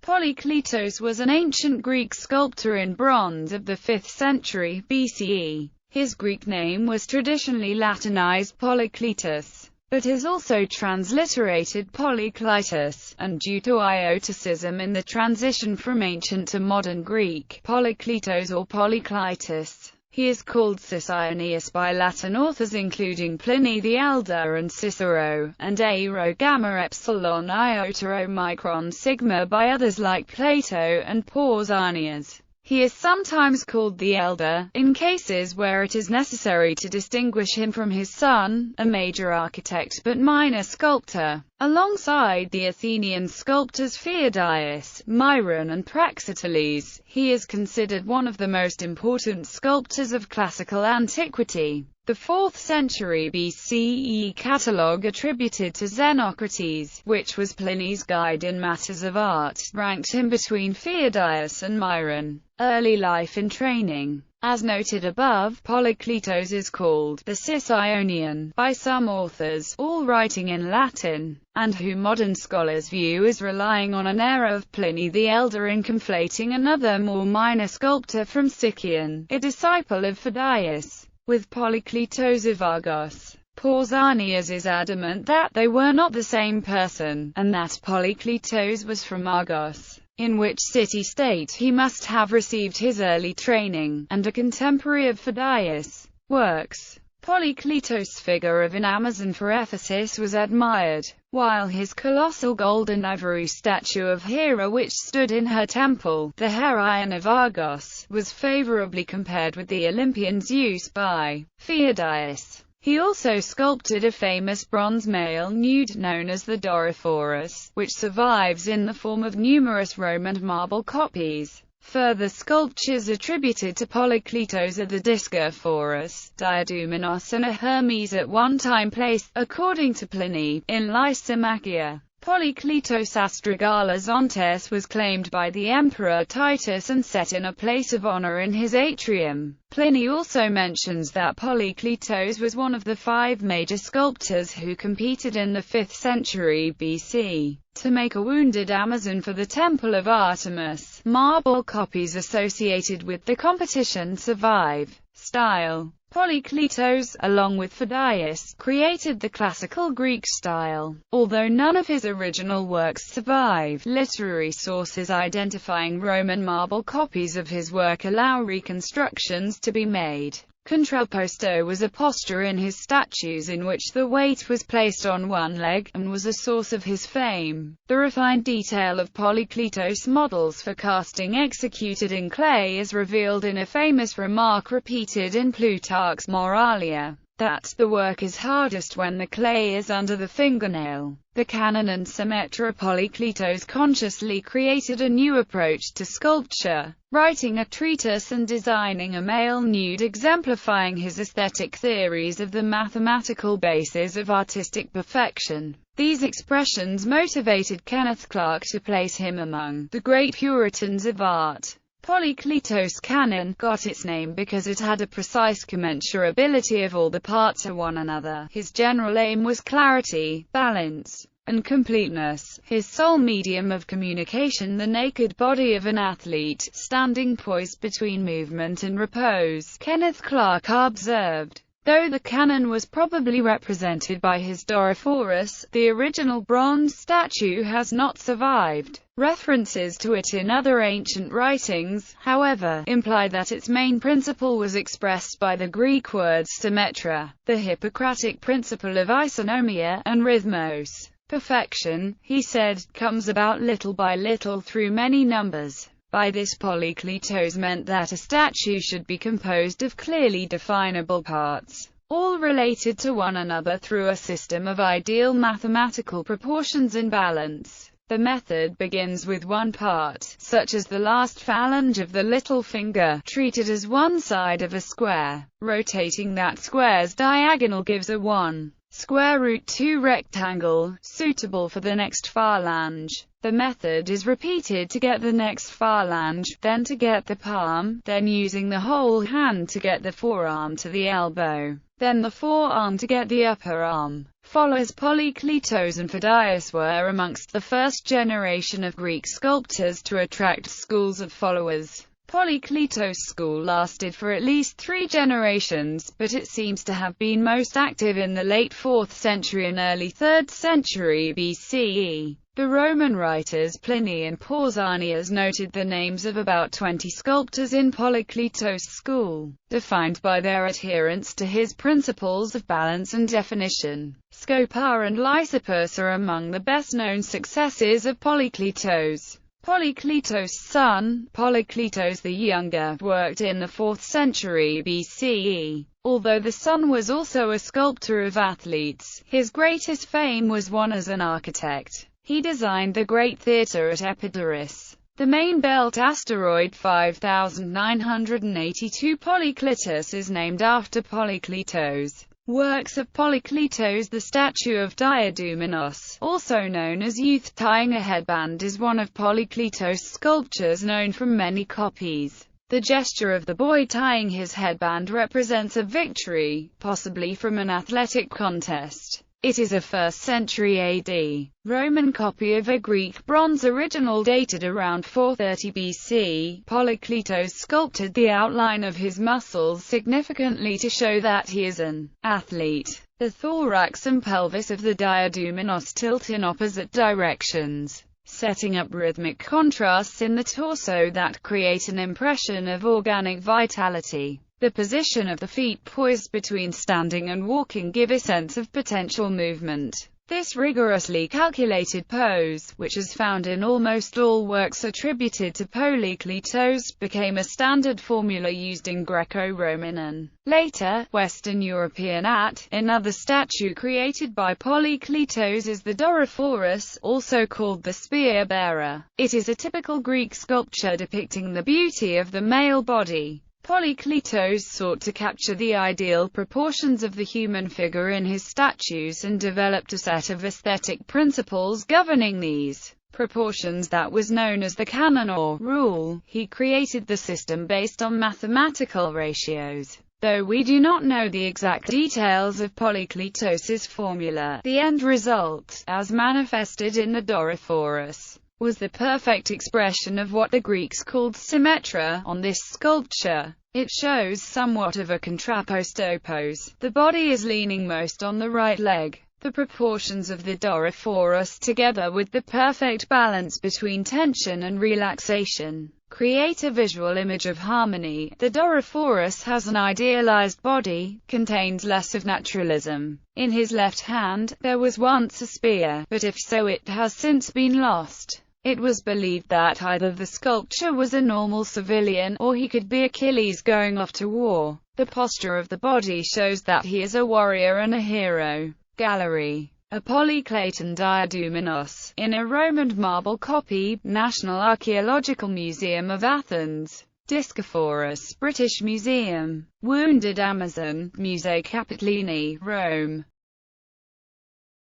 Polykleitos was an ancient Greek sculptor in bronze of the 5th century BCE. His Greek name was traditionally Latinized Polycletus, but is also transliterated Polykleitos, and due to iotacism in the transition from ancient to modern Greek, Polyklitos or Polykleitos. He is called Cis-Ionius by Latin authors including Pliny the Elder and Cicero, and Aero Gamma Epsilon Iota Omicron Sigma by others like Plato and Pausanias. He is sometimes called the Elder, in cases where it is necessary to distinguish him from his son, a major architect but minor sculptor. Alongside the Athenian sculptors Phidias, Myron and Praxiteles, he is considered one of the most important sculptors of classical antiquity. The 4th century BCE catalogue attributed to Xenocrates, which was Pliny's guide in matters of art, ranked him between Phidias and Myron. Early life and training. As noted above, Polykleitos is called the Cis-Ionian by some authors, all writing in Latin, and who modern scholars view as relying on an error of Pliny the Elder in conflating another more minor sculptor from Sicyon, a disciple of Phidias, with Polykleitos of Argos. Pausanias is adamant that they were not the same person, and that Polykleitos was from Argos, in which city-state he must have received his early training, and a contemporary of Phidias. Works. Polykleitos' figure of an Amazon for Ephesus was admired, while his colossal gold and ivory statue of Hera which stood in her temple, the Heraion of Argos, was favorably compared with the Olympian Zeus by Phidias. He also sculpted a famous bronze male nude known as the Dora Forus, which survives in the form of numerous Roman marble copies. Further sculptures attributed to Polykleitos are the Dora Forus, Diadomenos and a Hermes at one time placed, according to Pliny, in Lysimachia. Polykleitos Astragalus was claimed by the Emperor Titus and set in a place of honor in his atrium. Pliny also mentions that Polykleitos was one of the 5 major sculptors who competed in the 5th century BC to make a wounded Amazon for the Temple of Artemis. Marble copies associated with the competition survive. Style. Polykleitos, along with Phidias, created the classical Greek style. Although none of his original works survive, literary sources identifying Roman marble copies of his work allow reconstructions to be made. Contrapposto was a posture in his statues in which the weight was placed on one leg, and was a source of his fame. The refined detail of Polykleitos models for casting executed in clay is revealed in a famous remark repeated in Plutarch's Moralia, that the work is hardest when the clay is under the fingernail. The Cannon and Symetra Polykleitos consciously created a new approach to sculpture, writing a treatise and designing a male nude exemplifying his aesthetic theories of the mathematical basis of artistic perfection. These expressions motivated Kenneth Clark to place him among the great Puritans of art. Polykleitos' canon got its name because it had a precise commensurability of all the parts to one another. His general aim was clarity, balance, and completeness. His sole medium of communication the naked body of an athlete, standing poised between movement and repose, Kenneth Clark observed. Though the canon was probably represented by his Dora Forus, the original bronze statue has not survived. References to it in other ancient writings, however, imply that its main principle was expressed by the Greek words symmetra, the Hippocratic principle of isonomia, and rhythmos. Perfection, he said, comes about little by little through many numbers. By this Polykleitos meant that a statue should be composed of clearly definable parts, all related to one another through a system of ideal mathematical proportions and balance. The method begins with one part, such as the last phalange of the little finger, treated as one side of a square. Rotating that square's diagonal gives a 1√2 rectangle, suitable for the next phalange. The method is repeated to get the next phalange, then to get the palm, then using the whole hand to get the forearm to the elbow. then the forearm to get the upper arm. Followers Polykleitos and Phidias were amongst the first generation of Greek sculptors to attract schools of followers. Polykleitos school lasted for at least 3 generations, but it seems to have been most active in the late 4th century and early 3rd century BCE. The Roman writers Pliny and Pausanias noted the names of about 20 sculptors in Polykleitos school, defined by their adherence to his principles of balance and definition. Sculptor and Lysippus are among the best-known successors of Polykleitos. Polykleitos Son, Polykleitos the Younger, worked in the 4th century BCE. Although the son was also a sculptor of athletes, his greatest fame was won as an architect. He designed the Great Theatre at Epidaurus. The main belt asteroid 5982 Polyklitus is named after Polykleitos. Works of Polykleitos. The statue of Diadumenos, also known as Youth tying a headband, is one of Polykleitos' sculptures known from many copies. The gesture of the boy tying his headband represents a victory, possibly from an athletic contest. It is a 1st century AD Roman copy of a Greek bronze original dated around 430 BC. Polykleitos sculpted the outline of his muscles significantly to show that he is an athlete. The thorax and pelvis of the diadumenos tilt in opposite directions, setting up rhythmic contrasts in the torso that create an impression of organic vitality. The position of the feet poised between standing and walking give a sense of potential movement. This rigorously calculated pose, which is found in almost all works attributed to Polykleitos, became a standard formula used in Greco-Roman and, later, Western European art. Another statue created by Polykleitos is the Dora Forus, also called the Spear Bearer. It is a typical Greek sculpture depicting the beauty of the male body. Polykleitos sought to capture the ideal proportions of the human figure in his statues and developed a set of aesthetic principles governing these proportions that was known as the canon or rule. He created the system based on mathematical ratios. Though we do not know the exact details of Polykleitos' formula, the end result, as manifested in the Dora Forus, was the perfect expression of what the Greeks called Symetra. On this sculpture, it shows somewhat of a contrapposto pose. The body is leaning most on the right leg. The proportions of the Dora Forus, together with the perfect balance between tension and relaxation, create a visual image of harmony. The Dora Forus has an idealized body, contains less of naturalism. In his left hand, there was once a spear, but if so, it has since been lost. It was believed that either the sculpture was a normal civilian, or he could be Achilles going off to war. The posture of the body shows that he is a warrior and a hero. Gallery. A Polykleiton diadumenos, in a Roman marble copy, National Archaeological Museum of Athens. Discophorus, British Museum. Wounded Amazon, Musei Capitolini, Rome.